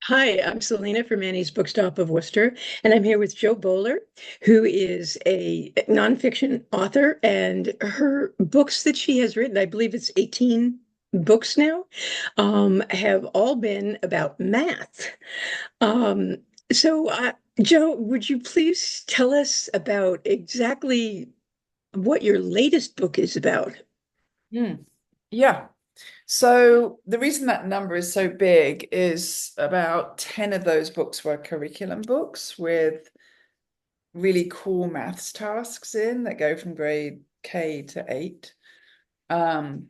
Hi, I'm Selena from Annie's Bookstop of Worcester, and I'm here with Jo Boaler, who is a nonfiction author, and her books that she has written, I believe it's 18 books now, have all been about math. Um, Jo, would you please tell us about exactly what your latest book is about? Mm, yeah. So the reason that number is so big is about 10 of those books were curriculum books with really cool maths tasks in that go from grade K to 8. Um,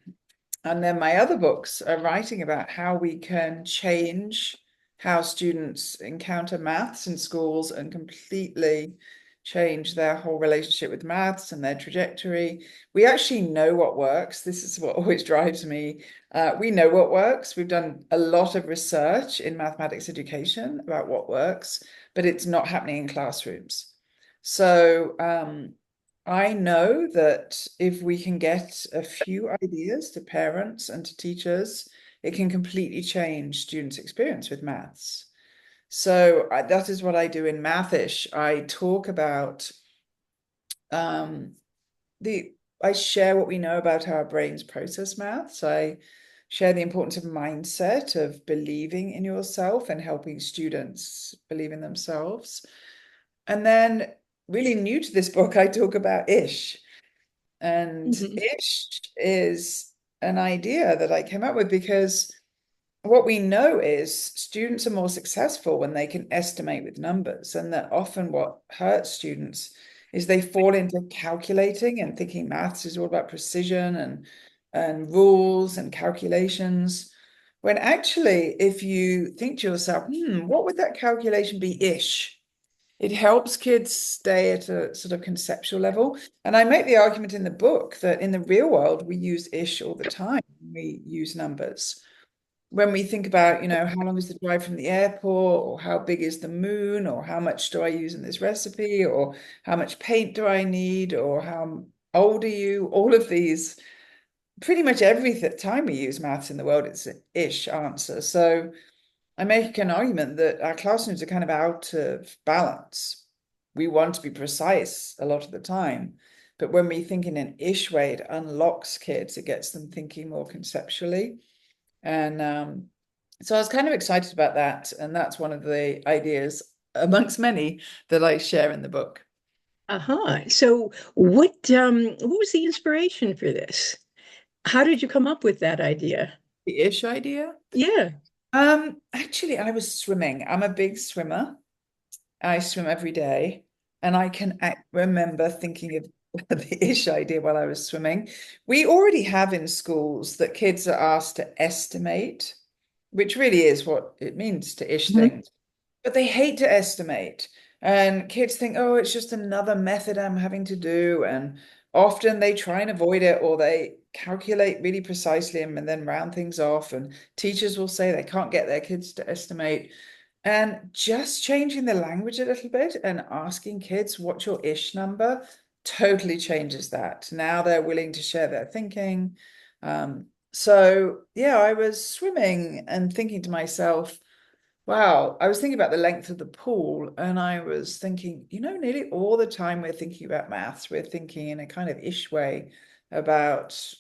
and then my other books are writing about how we can change how students encounter maths in schools and completely change their whole relationship with maths and their trajectory. We actually know what works. This is what always drives me. We know what works. We've done a lot of research in mathematics education about what works, but it's not happening in classrooms. So I know that if we can get a few ideas to parents and to teachers, it can completely change students' experience with maths. So that is what I do in Mathish. I talk about um, the I share what we know about how our brains process maths. I share the importance of mindset, of believing in yourself and helping students believe in themselves. And then, really new to this book, I talk about ish. And Mhm. ish is an idea that I came up with because what we know is students are more successful when they can estimate with numbers, and that often what hurts students is they fall into calculating and thinking maths is all about precision and rules and calculations. When actually, if you think to yourself, what would that calculation be ish? It helps kids stay at a sort of conceptual level. And I make the argument in the book that in the real world, we use ish all the time. We use numbers. When we think about, how long is the drive from the airport, or how big is the moon, or how much do I use in this recipe, or how much paint do I need, or how old are you? All of these, pretty much every time we use maths in the world, it's an ish answer. So I make an argument that our classrooms are kind of out of balance. We want to be precise a lot of the time, but when we think in an ish way, it unlocks kids, it gets them thinking more conceptually. And so I was kind of excited about that. And that's one of the ideas amongst many that I share in the book. Uh-huh. So what was the inspiration for this? How did you come up with that idea? The ish idea. Yeah. Actually, I was swimming. I'm a big swimmer. I swim every day, and I can remember thinking of the ish idea while I was swimming. We already have in schools that kids are asked to estimate, which really is what it means to ish Mhm. things, but they hate to estimate. And kids think, oh, it's just another method I'm having to do. And often they try and avoid it, or they calculate really precisely and then round things off. And teachers will say they can't get their kids to estimate. And just changing the language a little bit and asking kids, what's your ish number, totally changes that. Now they're willing to share their thinking. So, yeah, I was swimming and thinking to myself, wow, I was thinking about the length of the pool, and I was thinking, nearly all the time we're thinking about maths, we're thinking in a kind of ish way about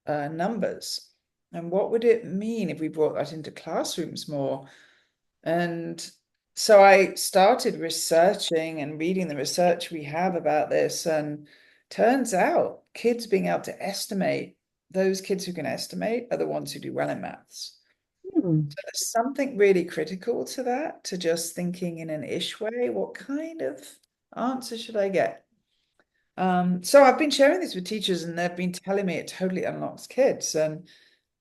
numbers. And what would it mean if we brought that into classrooms more? And so I started researching and reading the research we have about this, and turns out kids being able to estimate, those kids who can estimate are the ones who do well in maths. Hmm. So there's something really critical to that, to just thinking in an ish way, what kind of answer should I get? So I've been sharing this with teachers, and they've been telling me it totally unlocks kids. And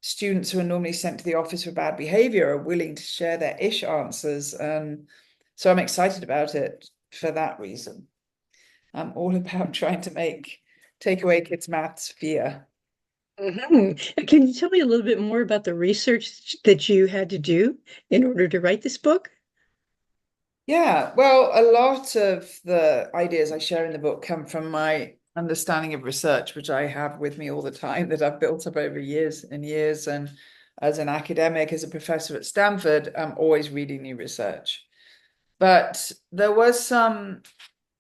students who are normally sent to the office for bad behavior are willing to share their ish answers. And so I'm excited about it for that reason. I'm all about trying to take away kids' maths fear. Mhm. Can you tell me a little bit more about the research that you had to do in order to write this book? Yeah, well, a lot of the ideas I share in the book come from my understanding of research, which I have with me all the time, that I've built up over years and years. And as an academic, as a professor at Stanford, I'm always reading new research. But there was some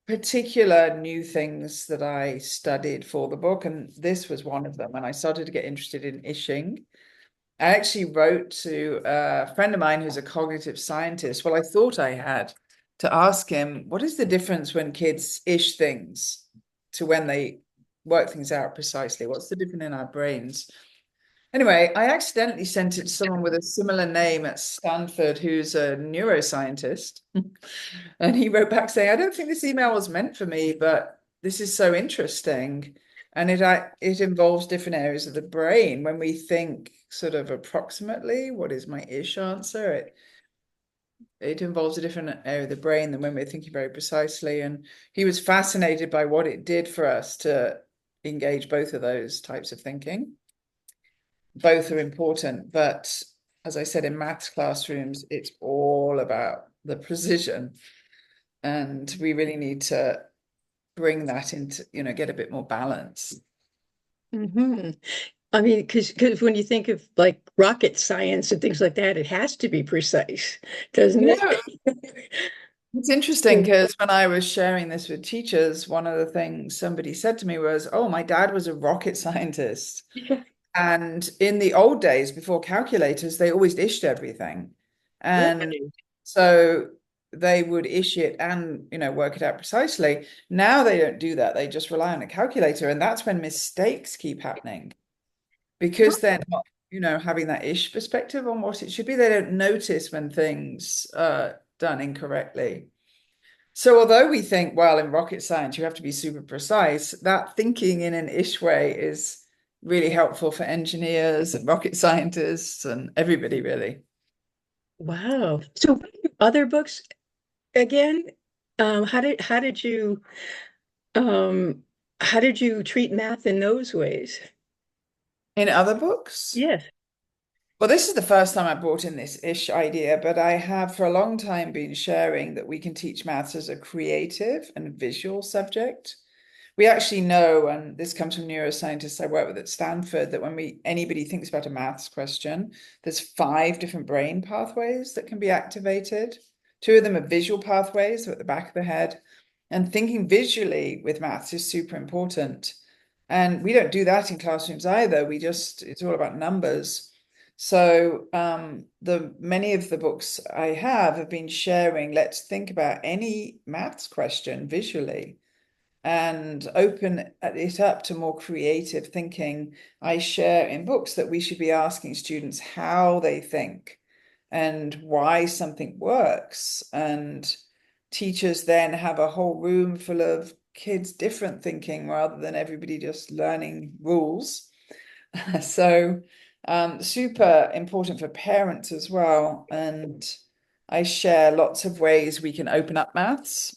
particular new things that I studied for the book, and this was one of them. And I started to get interested in ishing. I actually wrote to a friend of mine who's a cognitive scientist. Well, I thought I had to ask him, what is the difference when kids ish things to when they work things out precisely? What's the difference in our brains? Anyway, I accidentally sent it to someone with a similar name at Stanford who's a neuroscientist. And he wrote back saying, I don't think this email was meant for me, but this is so interesting. And it involves different areas of the brain. When we think sort of approximately, what is my ish answer? It involves a different area of the brain than when we're thinking very precisely. And he was fascinated by what it did for us to engage both of those types of thinking. Both are important, but as I said, in maths classrooms, it's all about the precision. And we really need to bring that into, get a bit more balance. Hmm. I mean, because when you think of like rocket science and things like that, it has to be precise, doesn't You it? know, it's interesting because when I was sharing this with teachers, one of the things somebody said to me was, oh, my dad was a rocket scientist. And in the old days, before calculators, they always ished everything. And Really? so they would ish it and, work it out precisely. Now they don't do that. They just rely on a calculator. And that's when mistakes keep happening because they're not, having that ish perspective on what it should be. They don't notice when things are done incorrectly. So although we think, well, in rocket science, you have to be super precise, that thinking in an ish way is really helpful for engineers and rocket scientists and everybody, really. Wow. So other books again, how did you um how did you treat math in those ways? In other books, Yes. well, this is the first time I brought in this ish idea, but I have for a long time been sharing that we can teach maths as a creative and visual subject. We actually know, and this comes from neuroscientists I work with at Stanford, that when anybody thinks about a maths question, there's 5 different brain pathways that can be activated. 2 of them are visual pathways, they're at the back of the head. And thinking visually with maths is super important. And we don't do that in classrooms either. It's all about numbers. So the many of the books I have been sharing, let's think about any maths question visually and open it up to more creative thinking. I share in books that we should be asking students how they think and why something works. And teachers then have a whole room full of kids different thinking rather than everybody just learning rules. So super important for parents as well. And I share lots of ways we can open up maths.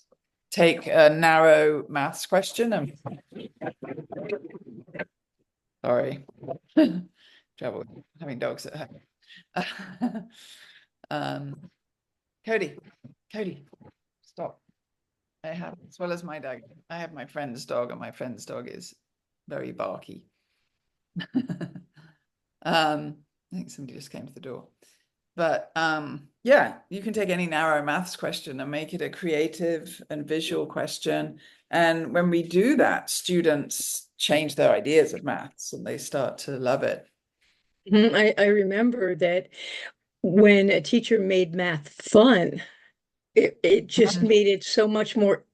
Take a narrow maths question and sorry, trouble having dogs at home. Cody, stop. I have, as well as my dog, I have my friend's dog, and my friend's dog is very barky. I think somebody just came to the door. But yeah, you can take any narrow maths question and make it a creative and visual question. And when we do that, students change their ideas of maths and they start to love it. I remember that when a teacher made math fun, it just made it so much more,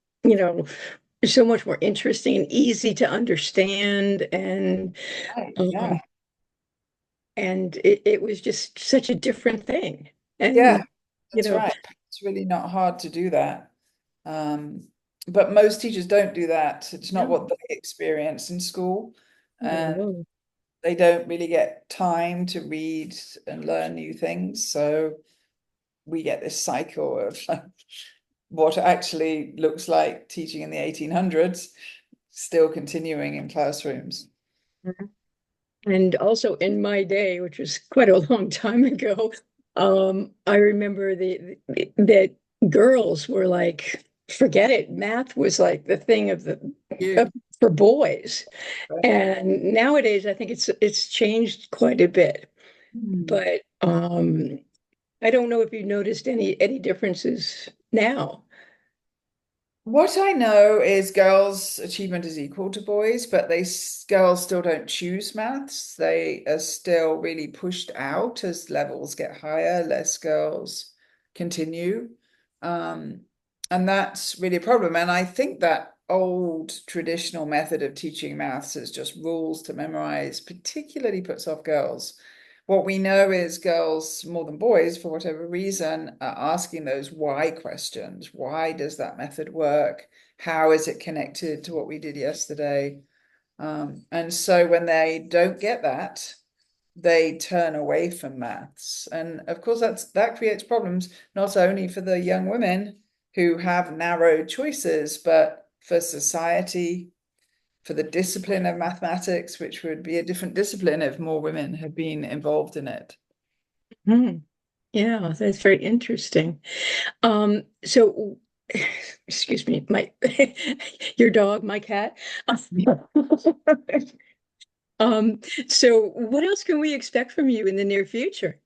so much more interesting and easy to understand. Right, Um, yeah. and it was just such a different thing. Yeah, And, you that's know, right. It's really not hard to do that. Um, but most teachers don't do that. It's not no, what they experience in school. And no. they don't really get time to read and learn new things. So we get this cycle of what actually looks like teaching in the 1800s still continuing in classrooms. And also in my day, which was quite a long time ago, I remember that girls were like, forget it, math was like the thing You. for boys. And nowadays, I think it's changed quite a bit. but I don't know if you noticed any differences now. What I know is girls' achievement is equal to boys, but girls still don't choose maths. They are still really pushed out as levels get higher, less girls continue. Um, and that's really a problem. And I think that old traditional method of teaching maths as just rules to memorize particularly puts off girls. What we know is girls, more than boys, for whatever reason, are asking those why questions. Why does that method work? How is it connected to what we did yesterday? And so when they don't get that, they turn away from maths. And of course, that creates problems not only for the young women who have narrow choices, but for society, for the discipline of mathematics, which would be a different discipline if more women had been involved in it. Hmm. Yeah, that's very interesting. So excuse me, my your dog, my cat. Um, so what else can we expect from you in the near future?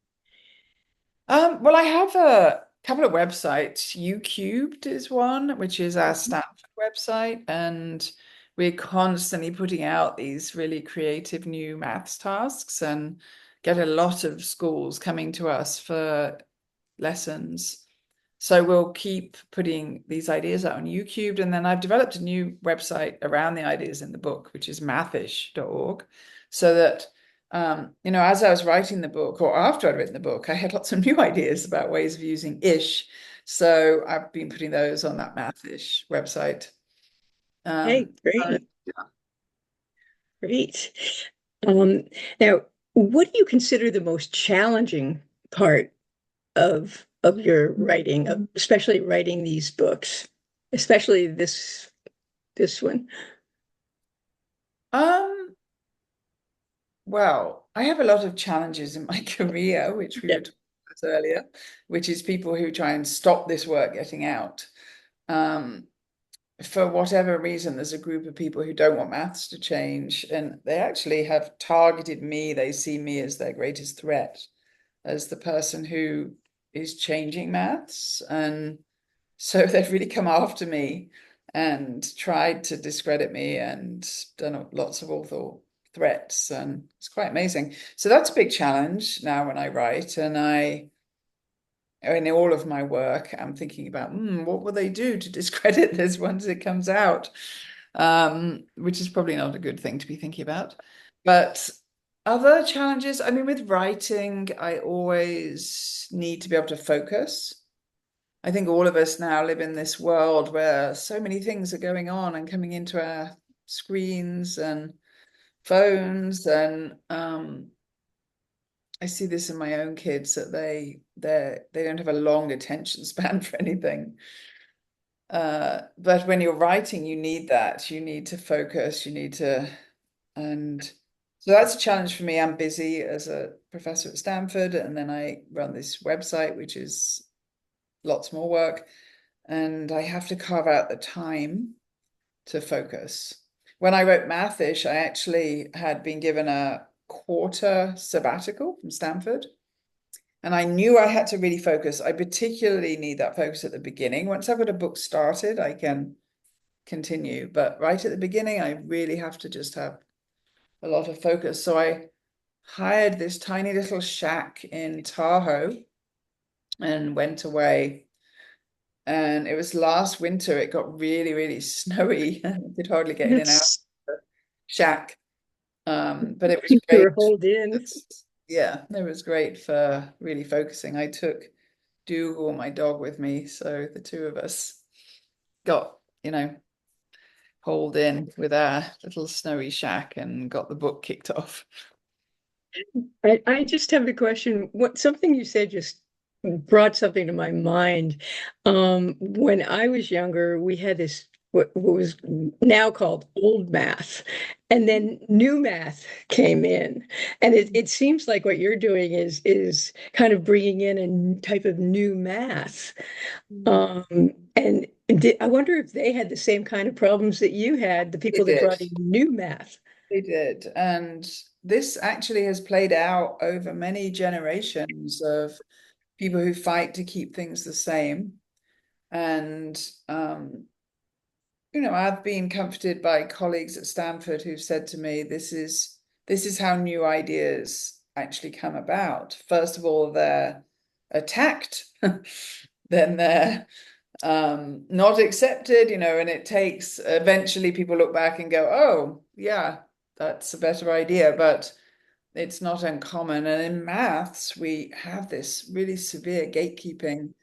Well, I have a couple of websites. UCubed is one, which is our Stanford website, and we're constantly putting out these really creative new maths tasks and get a lot of schools coming to us for lessons. So we'll keep putting these ideas out on YouTube. And then I've developed a new website around the ideas in the book, which is mathish.org, so that as I was writing the book or after I'd written the book, I had lots of new ideas about ways of using ish. So I've been putting those on that mathish website. Hey, So, great, great. Um, Now, what do you consider the most challenging part of your writing, especially writing these books, especially this one? um, well, I have a lot of challenges in my career, which we Yeah. were talking about earlier, which is people who try and stop this work getting out. Um, for whatever reason, there's a group of people who don't want maths to change, and they actually have targeted me. They see me as their greatest threat, as the person who is changing maths. And so they've really come after me and tried to discredit me and done lots of awful threats. And it's quite amazing. So that's a big challenge now when I write. And in all of my work, I'm thinking about what will they do to discredit this once it comes out? Which is probably not a good thing to be thinking about. But other challenges, I mean, with writing, I always need to be able to focus. I think all of us now live in this world where so many things are going on and coming into our screens and phones, and I see this in my own kids that they don't have a long attention span for anything. But when you're writing, you need that. You need to focus. You need to, and so that's a challenge for me. I'm busy as a professor at Stanford, and then I run this website, which is lots more work, and I have to carve out the time to focus. When I wrote Mathish, I actually had been given a quarter sabbatical from Stanford. And I knew I had to really focus. I particularly need that focus at the beginning. Once I've got a book started, I can continue. But right at the beginning, I really have to just have a lot of focus. So I hired this tiny little shack in Tahoe and went away. And it was last winter, it got really, really snowy. I could hardly get in and out of It's the shack. But it was you're great. holed in. Yeah, it was great for really focusing. I took Dougal, my dog, with me, so the two of us got, holed in with our little snowy shack and got the book kicked off. I just have a question. What something you said just brought something to my mind. When I was younger, we had this what was now called old math, and then new math came in, and it seems like what you're doing is kind of bringing in a type of new math. And I wonder if they had the same kind of problems that you had, the They people that did. brought in new math. They did. And this actually has played out over many generations of people who fight to keep things the same. And I've been comforted by colleagues at Stanford who've said to me, this is how new ideas actually come about. First of all, they're attacked, then they're not accepted, and it takes eventually people look back and go, oh, yeah, that's a better idea, but it's not uncommon. And in maths, we have this really severe gatekeeping.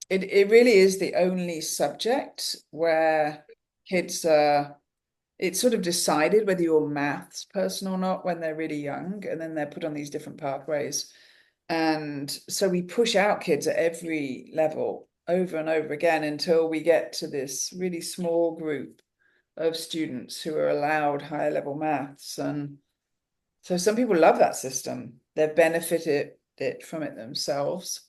It really is the only subject where kids are, it's sort of decided whether you're a maths person or not when they're really young, and then they're put on these different pathways. And so we push out kids at every level over and over again until we get to this really small group of students who are allowed higher level maths. And so some people love that system. They've benefited from it themselves.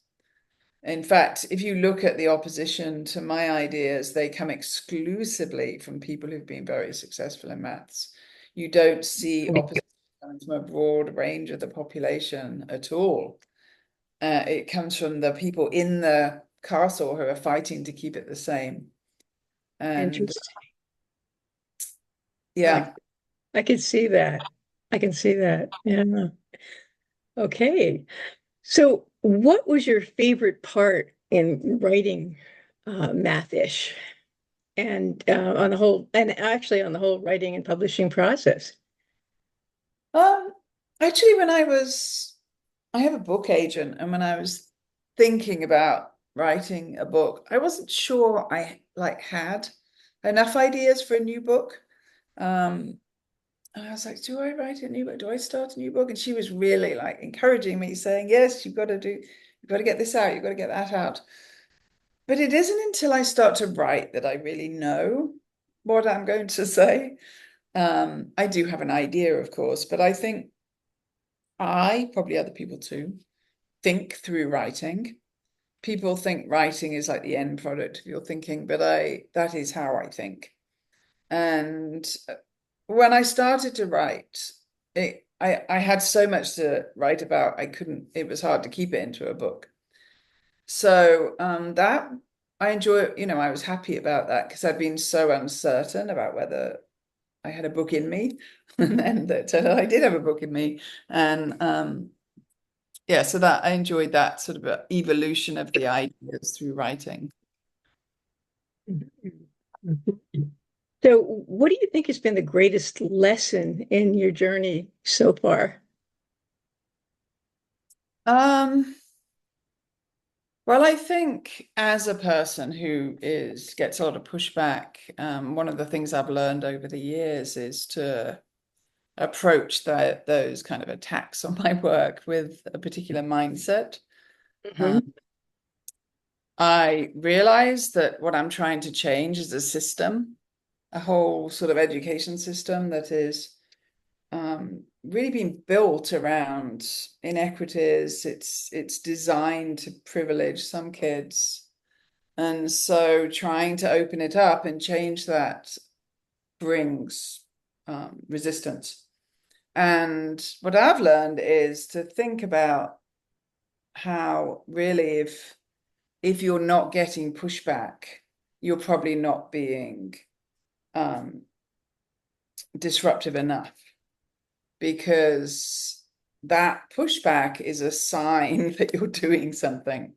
In fact, if you look at the opposition to my ideas, they come exclusively from people who've been very successful in maths. You don't see opposition coming from a broad range of the population at all. It comes from the people in the castle who are fighting to keep it the same. And Interesting. yeah. I can see that. I can see that. Yeah. Okay. So, what was your favorite part in writing Math-ish and on the whole, and actually on the whole writing and publishing process? Um, Actually, I have a book agent, and when I was thinking about writing a book, I wasn't sure I had enough ideas for a new book. Um, and I was like, do I write a new book? Do I start a new book? And she was really like encouraging me, saying, yes, you've got to get this out, you've got to get that out. But it isn't until I start to write that I really know what I'm going to say. I do have an idea, of course, but I think probably other people too, think through writing. People think writing is like the end product of your thinking, but that is how I think. And when I started to write, I had so much to write about, it was hard to keep it into a book. So that I enjoy, I was happy about that because I'd been so uncertain about whether I had a book in me. And then that turned out I did have a book in me. And yeah, so that I enjoyed that sort of evolution of the ideas through writing. So, what do you think has been the greatest lesson in your journey so far? Um, well, I think as a person who gets a lot of pushback, one of the things I've learned over the years is to approach those kind of attacks on my work with a particular mindset. Um, Mhm. I realize that what I'm trying to change is a system, a whole sort of education system that is really been built around inequities. It's designed to privilege some kids. And so trying to open it up and change that brings resistance. And what I've learned is to think about how really if you're not getting pushback, you're probably not being um, disruptive enough, because that pushback is a sign that you're doing something.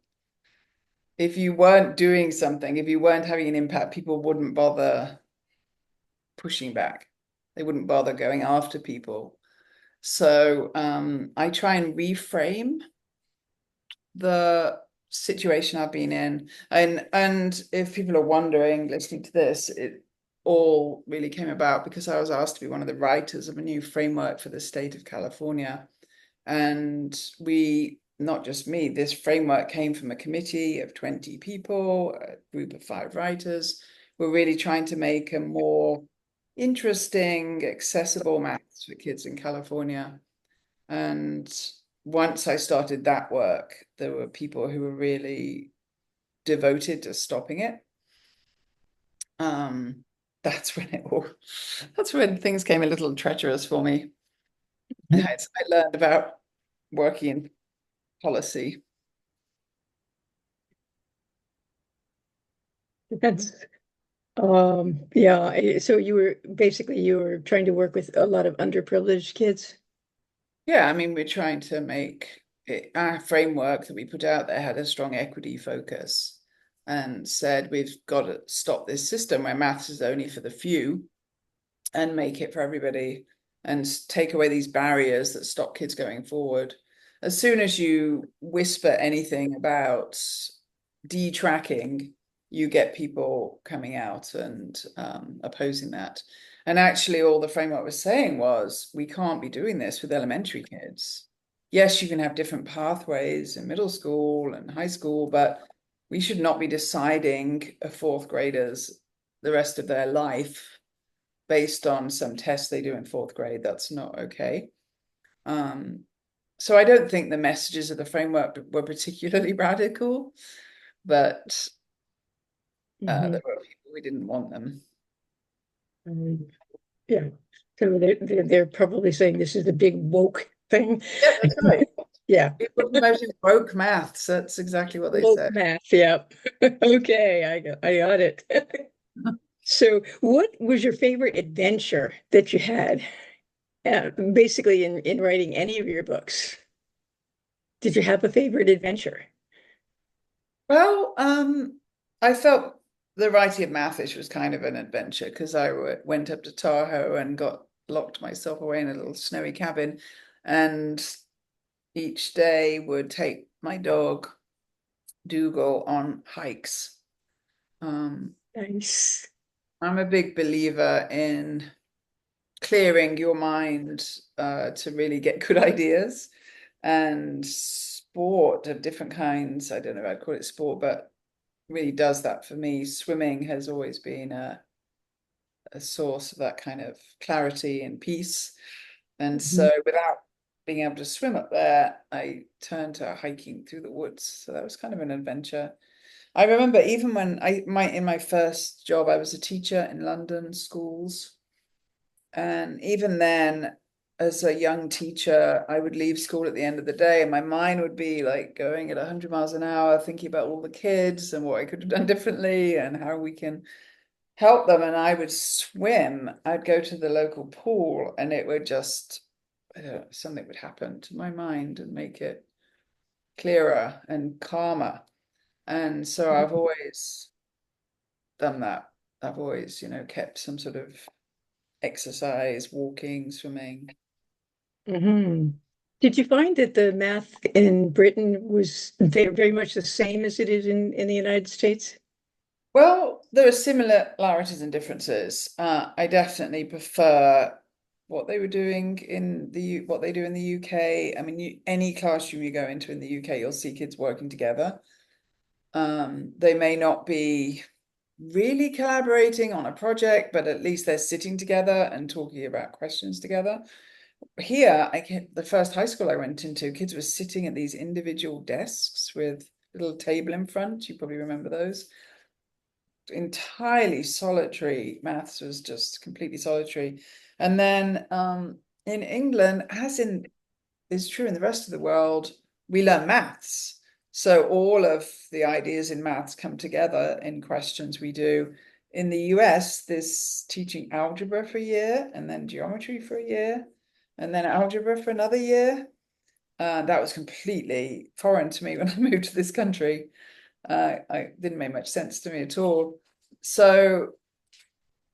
If you weren't doing something, if you weren't having an impact, people wouldn't bother pushing back. They wouldn't bother going after people. So I try and reframe the situation I've been in. And if people are wondering, listening to this, it all really came about because I was asked to be one of the writers of a new framework for the state of California. And not just me, this framework came from a committee of 20 people, a group of 5 writers. We're really trying to make a more interesting, accessible maths for kids in California. And once I started that work, there were people who were really devoted to stopping it. Um, that's when that's when things came a little treacherous for me. I learned about working in policy. That's yeah. So you were trying to work with a lot of underprivileged kids. Yeah, I mean, we're trying to make it, our framework that we put out there had a strong equity focus and said we've got to stop this system where maths is only for the few and make it for everybody and take away these barriers that stop kids going forward. As soon as you whisper anything about detracking, you get people coming out and opposing that. And actually, all the framework was saying was we can't be doing this with elementary kids. Yes, you can have different pathways in middle school and high school, but we should not be deciding a fourth graders the rest of their life based on some tests they do in fourth grade. That's not okay. So I don't think the messages of the framework were particularly radical, but Hmm. there were people who didn't want them. Um, yeah. So they're probably saying this is the big woke thing. Yeah, that's right. Yeah. People promoting woke maths. That's exactly what they Woke said. math. Yeah. Okay, I got it. So, what was your favorite adventure that you had, basically in writing any of your books? Did you have a favorite adventure? Well, I felt the writing of Mathish was kind of an adventure because I went up to Tahoe and got locked myself away in a little snowy cabin, and each day would take my dog Dougal on hikes. Um, Nice. I'm a big believer in clearing your mind to really get good ideas, and sport of different kinds. I don't know if I'd call it sport, but really does that for me. Swimming has always been a source of that kind of clarity and peace. And Mhm. so without being able to swim up there, I turned to hiking through the woods. So that was kind of an adventure. I remember even when in my first job, I was a teacher in London schools. And even then, as a young teacher, I would leave school at the end of the day, and my mind would be like going at 100 miles an hour, thinking about all the kids and what I could have done differently and how we can help them. And I would swim. I'd go to the local pool, and it would just, I don't know, something would happen to my mind and make it clearer and calmer. And so I've always done that. I've always, kept some sort of exercise, walking, swimming. Mhm. Did you find that the math in Britain was very much the same as it is in the United States? Well, there are similarities and differences. I definitely prefer what they were doing what they do in the UK. I mean, any classroom you go into in the UK, you'll see kids working together. They may not be really collaborating on a project, but at least they're sitting together and talking about questions together. Here, the first high school I went into, kids were sitting at these individual desks with a little table in front. You probably remember those. Entirely solitary. Maths was just completely solitary. And then in England, as in is true in the rest of the world, we learn maths. So all of the ideas in maths come together in questions we do. In the US, there's teaching algebra for a year, and then geometry for a year, and then algebra for another year. That was completely foreign to me when I moved to this country. I didn't make much sense to me at all. So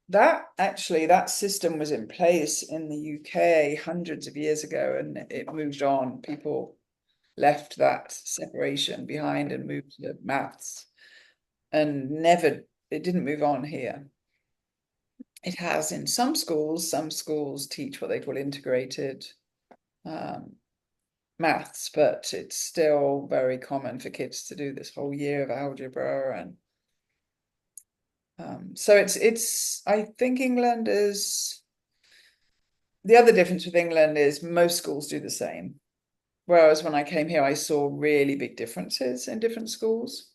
that system was in place in the UK hundreds of years ago, and it moved on. People left that separation behind and moved to maths, and never it didn't move on here. It has in some schools. Some schools teach what they call integrated um, maths, but it's still very common for kids to do this whole year of algebra. And so it's I think England is the other difference with England is most schools do the same. Whereas when I came here, I saw really big differences in different schools.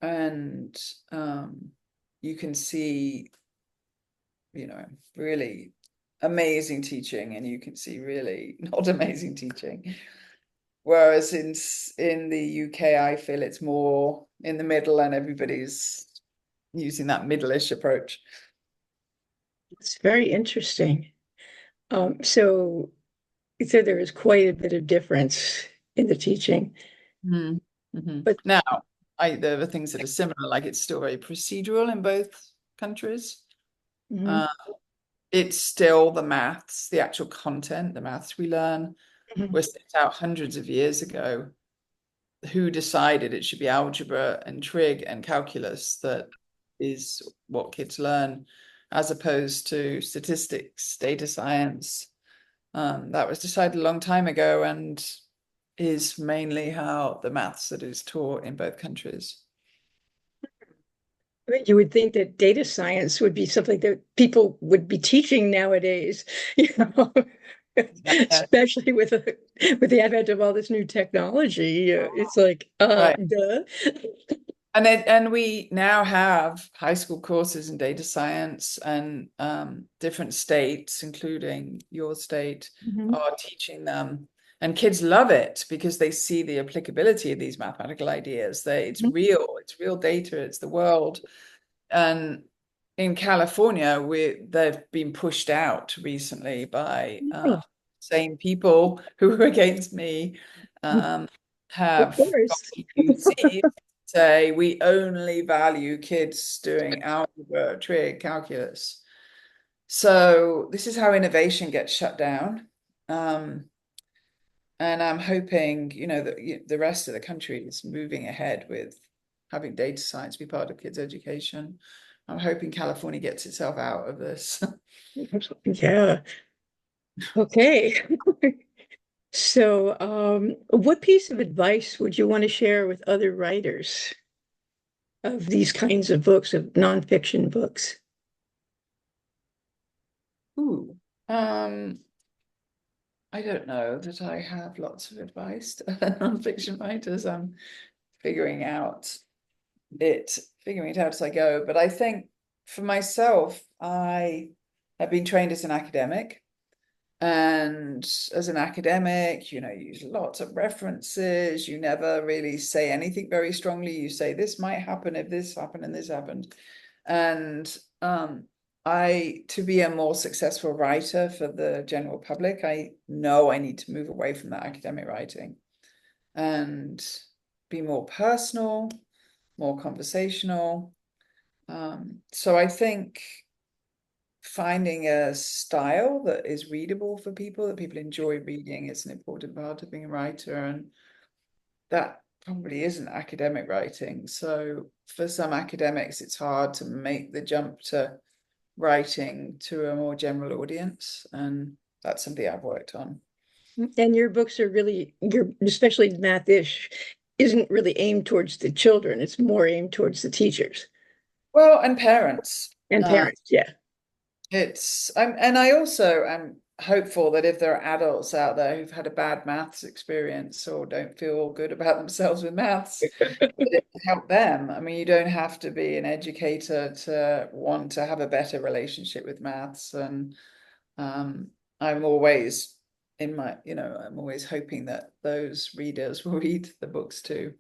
And you can see, really amazing teaching, and you can see really not amazing teaching. Whereas in the UK, I feel it's more in the middle, and everybody's using that middle-ish approach. It's very interesting. So so there is quite a bit of difference in the teaching. Mm. Hmm. But Now, there are things that are similar, like it's still very procedural in both countries. mhm, Uh, it's still the maths, the actual content, the maths we learn mhm. were set out hundreds of years ago. Who decided it should be algebra and trig and calculus that is what kids learn, as opposed to statistics, data science? That was decided a long time ago and is mainly how the maths that is taught in both countries. I mean, you would think that data science would be something that people would be teaching nowadays, you know, Yeah, especially with the advent of all this new technology. It's like, right. duh. And we now have high school courses in data science, and different states, including your state, Mhm. are teaching them. And kids love it because they see the applicability of these mathematical ideas. It's real data, it's the world. And in California, they've been pushed out recently by Oh, same people who were against me, um, of have course. UC say we only value kids doing algebra, trig, calculus. So this is how innovation gets shut down. Um, and I'm hoping, that the rest of the country is moving ahead with having data science be part of kids' education. I'm hoping California gets itself out of this. Yeah. Okay. So, what piece of advice would you want to share with other writers of these kinds of books, of nonfiction books? Ooh. I don't know that I have lots of advice to nonfiction writers. I'm figuring out figuring it out as I go. But I think for myself, I have been trained as an academic. And as an academic, you use lots of references. You never really say anything very strongly. You say this might happen if this happened and this happened. And to be a more successful writer for the general public, I know I need to move away from that academic writing and be more personal, more conversational. So I think finding a style that is readable for people, that people enjoy reading, is an important part of being a writer. And that probably isn't academic writing. So for some academics, it's hard to make the jump to writing to a more general audience. And that's something I've worked on. And your books are really, especially math-ish, isn't really aimed towards the children. It's more aimed towards the teachers Well, and parents. and Uh, parents. Yeah. and I also am hopeful that if there are adults out there who've had a bad maths experience or don't feel good about themselves with maths, that it can help them. I mean, you don't have to be an educator to want to have a better relationship with maths. And um, I'm always I'm always hoping that those readers will read the books too.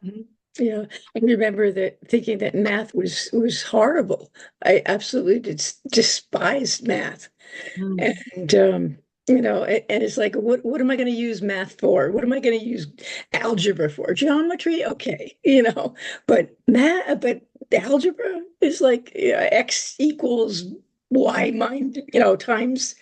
Mhm. Yeah. I remember that thinking that math was horrible. I absolutely despised math. Mm. And and it's like, what am I going to use math for? What am I going to use algebra for? Geometry? Okay, but algebra is like, X equals Y mind, times.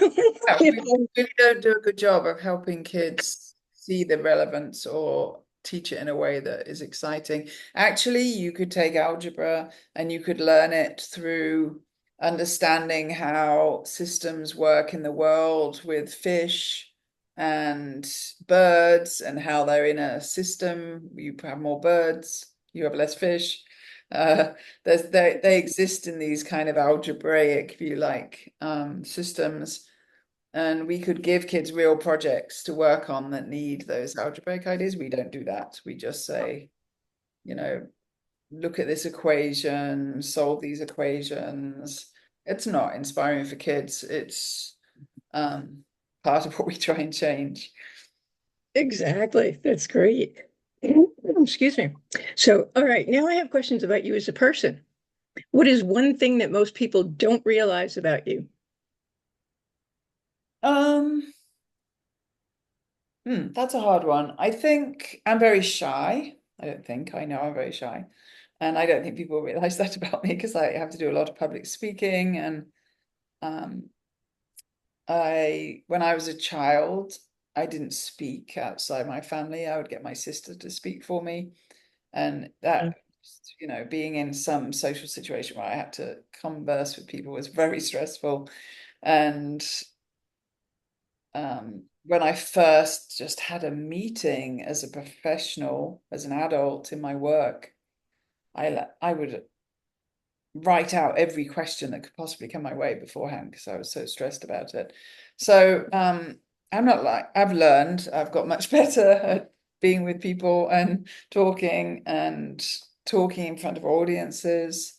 Yeah, You we know. really don't do a good job of helping kids see the relevance or teach it in a way that is exciting. Actually, you could take algebra and you could learn it through understanding how systems work in the world with fish and birds, and how they're in a system. You have more birds, you have less fish. Uh, they exist in these kind of algebraic, if you like, systems, and we could give kids real projects to work on that need those algebraic ideas. We don't do that. We just say, you know, look at this equation, solve these equations. It's not inspiring for kids. It's part of what we try and change. Exactly. That's great. Excuse me. So, all right, now I have questions about you as a person. What is one thing that most people don't realize about you? Um, that's a hard one. I think I'm very shy. I don't think I know I'm very shy. And I don't think people realize that about me because I have to do a lot of public speaking. And um, when I was a child, I didn't speak outside my family. I would get my sister to speak for me. And Yeah. that, being in some social situation where I had to converse with people was very stressful. And when I first just had a meeting as a professional, as an adult in my work, I would write out every question that could possibly come my way beforehand because I was so stressed about it. So I'm not like I've learned, I've got much better at being with people and talking in front of audiences.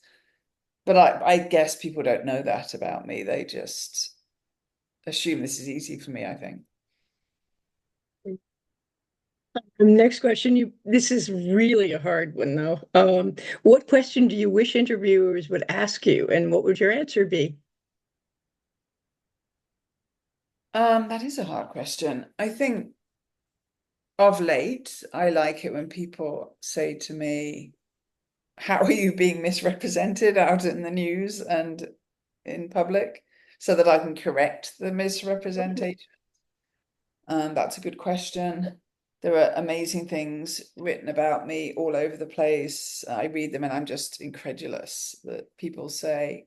But I guess people don't know that about me. They just assume this is easy for me, I think. Next question, this is really a hard one though. What question do you wish interviewers would ask you, and what would your answer be? That is a hard question. I think of late, I like it when people say to me, how are you being misrepresented out in the news and in public so that I can correct the misrepresentation? That's a good question. There are amazing things written about me all over the place. I read them and I'm just incredulous that people say,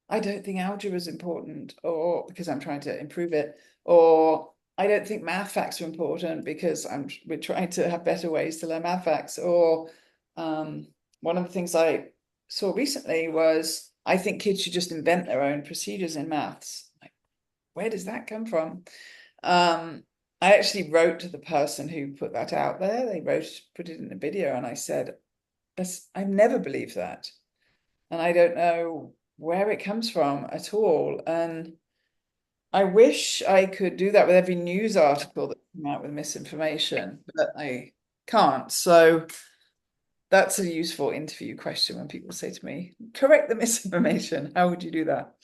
I don't think algebra is important, or because I'm trying to improve it, or I don't think math facts are important because we're trying to have better ways to learn math facts. Or um, one of the things I saw recently was I think kids should just invent their own procedures in maths. Like, where does that come from? Um, I actually wrote to the person who put that out there. Put it in a video, and I said, I've never believed that. And I don't know where it comes from at all. And I wish I could do that with every news article that came out with misinformation, but I can't. So that's a useful interview question when people say to me, correct the misinformation. How would you do that?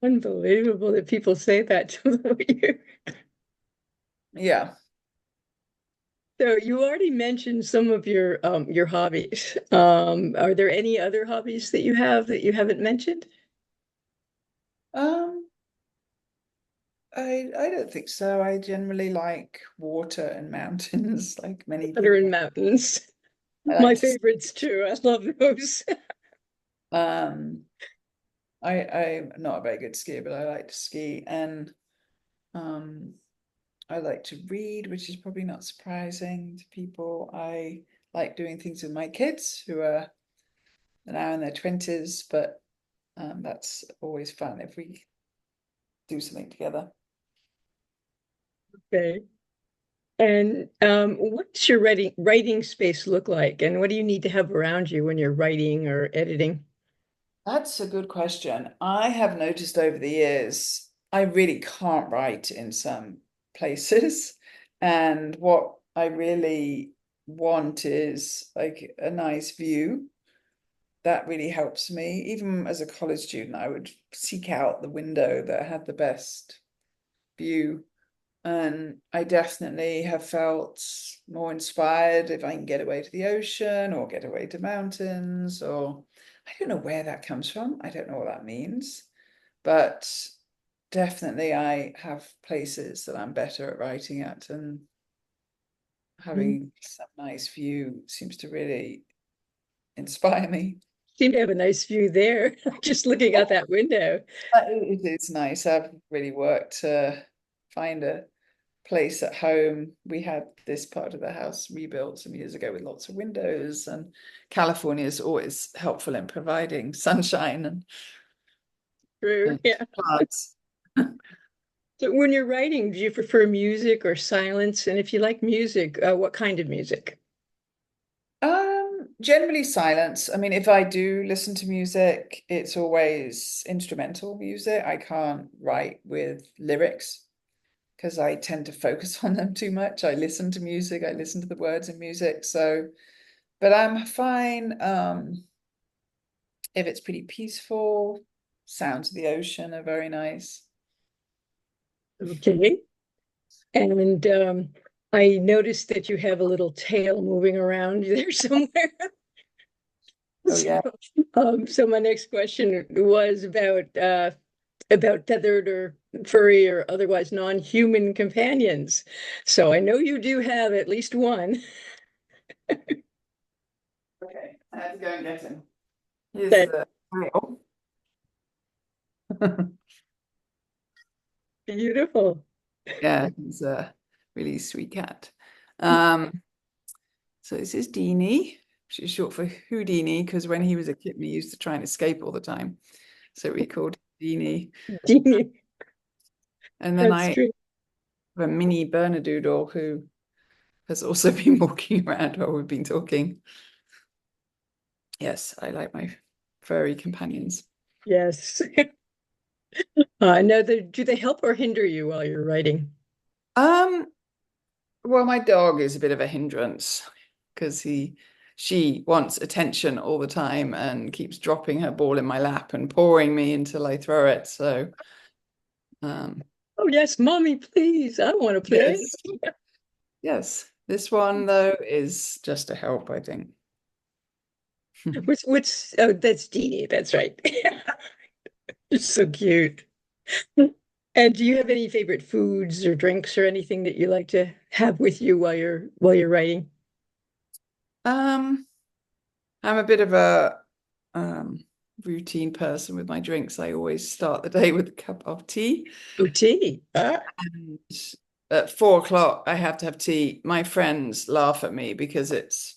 Unbelievable that people say that to you. Yeah. So you already mentioned some of your hobbies. Are there any other hobbies that you have that you haven't mentioned? Um, I don't think so. I generally like water and mountains, like many Other in people. mountains. I My like to favorites too. I love those. um I'm not a very good skier, but I like to ski and um I like to read, which is probably not surprising to people. I like doing things with my kids who are now in their 20s, but that's always fun if we do something together. Okay. And what's your writing space look like? And what do you need to have around you when you're writing or editing? That's a good question. I have noticed over the years, I really can't write in some places. And what I really want is like a nice view. That really helps me. Even as a college student, I would seek out the window that had the best view. And I definitely have felt more inspired if I can get away to the ocean or get away to mountains, or I don't know where that comes from. I don't know what that means. But definitely I have places that I'm better at writing at, and You having some nice view seems to really inspire me. seem to have a nice view there, just looking out that window. It is nice. I've really worked to find a place at home. We had this part of the house rebuilt some years ago with lots of windows, and California is always helpful in providing sunshine True. and Yeah. plants. So when you're writing, do you prefer music or silence? And if you like music, what kind of music? Generally silence. I mean, if I do listen to music, it's always instrumental music. I can't write with lyrics because I tend to focus on them too much. I listen to music, I listen to the words in music. So, but I'm fine if it's pretty peaceful. Sounds of the ocean are very nice. Okay. And I noticed that you have a little tail moving around there somewhere. Oh yeah. So my next question was about tethered or furry or otherwise non-human companions. So I know you do have at least one. Okay, I had to go and get him. Here's That's the tail. beautiful. Yeah, he's a really sweet cat. Um, so this is Deanie, which is short for Houdini, because when he was a kitten, he used to try and escape all the time. So we called him Deanie. And then That's I true. have a mini Bernedoodle who has also been walking around while we've been talking. Yes, I like my furry companions. Yes. Do they help or hinder you while you're writing? Um, well, my dog is a bit of a hindrance because she wants attention all the time and keeps dropping her ball in my lap and pawing me until I throw it. So, um, Oh yes, mommy, please. I want to play. yes, yes. This one though is just a help, I think. What's oh, that's Deanie, that's right. It's so cute. And do you have any favorite foods or drinks or anything that you like to have with you while you're writing? Um, I'm a bit of a um, routine person with my drinks. I always start the day with a cup of tea. Oh, tea. Ah, And at 4 o'clock, I have to have tea. My friends laugh at me because it's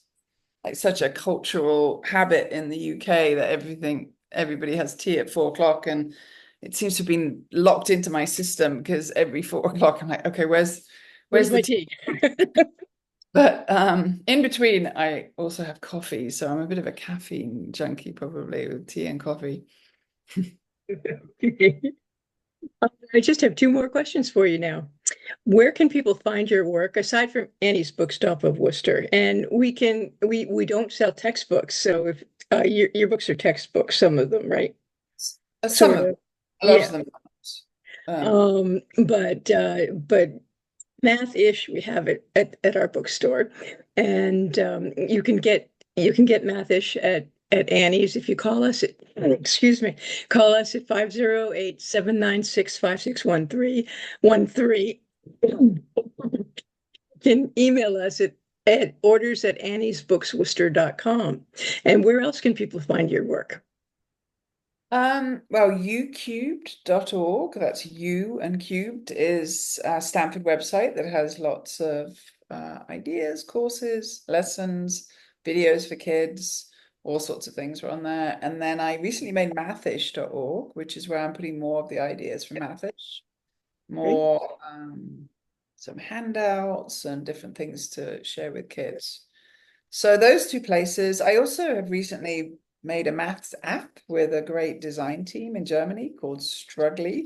like such a cultural habit in the UK that everybody has tea at 4 o'clock. And it seems to have been locked into my system because every 4 o'clock, I'm like, okay, where's where's the my tea? tea? But in between, I also have coffee. So I'm a bit of a caffeine junkie, probably with tea and coffee. I just have two more questions for you now. Where can people find your work aside from Annie's Bookstop of Worcester? And we don't sell textbooks, so if your books are textboots, some of them, right? Some Sort of them, of. a lot Yeah. of them. Um, But math-ish we have it at our bookstore, and you can get math-ish at Annie's if you call us at excuse me, call us at 508-796-5613. You can email us at orders at anniesbooksworcester.com. And where else can people find your work? well, ucubed.org, that's U and cubed, is a Stanford website that has lots of ideas, courses, lessons, videos for kids, all sorts of things are on there. And then I recently made mathish.org, which is where I'm putting more of the ideas for mathish, Great. more some handouts and different things to share with kids. So those two places. I also have recently made a maths app with a great design team in Germany called Struggly.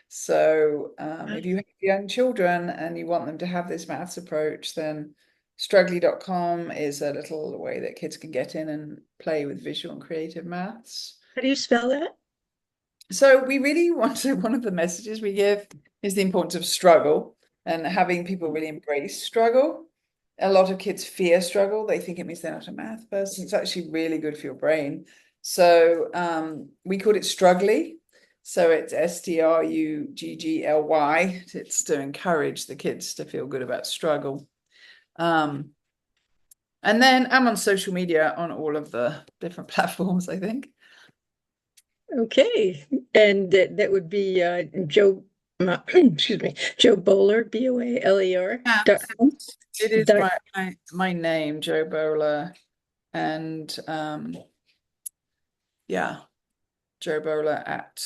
So if you have young children and you want them to have this maths approach, then struggly.com is a little way that kids can get in and play with visual and creative maths. How do you spell that? So we really want to, one of the messages we give is the importance of struggle and having people really embrace struggle. A lot of kids fear struggle. They think it means they're not a math person. It's actually really good for your brain. So we called it Struggly. So it's Struggly. It's to encourage the kids to feel good about struggle. Um, and then I'm on social media on all of the different platforms, I think. Okay, and that would be Joe, excuse me, Joe Bowler, Boaler Yeah. dot com. It is Dot, my name, Joe Bowler, and yeah, Joe Bowler at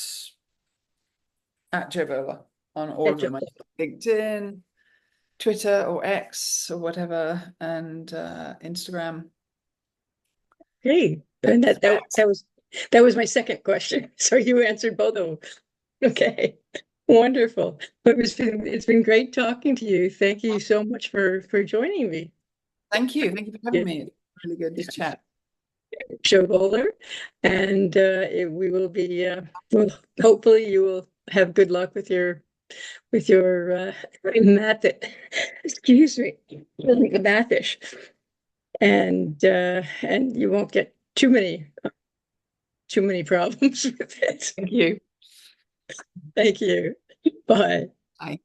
Joe Bowler on all at of Joe. them. LinkedIn, Twitter or X or whatever, and Instagram. Great. And that was my second question. So you answered both of them. Okay. Wonderful. It's been great talking to you. Thank you so much for joining me. Thank you. Thank you for Yeah, having me. It's really good to chat. Joe Bowler, and we will be. Well, hopefully, you will have good luck with your math. Excuse me, the mathish, and you won't get too many problems with it. Thank you. Thank you. Bye. Bye.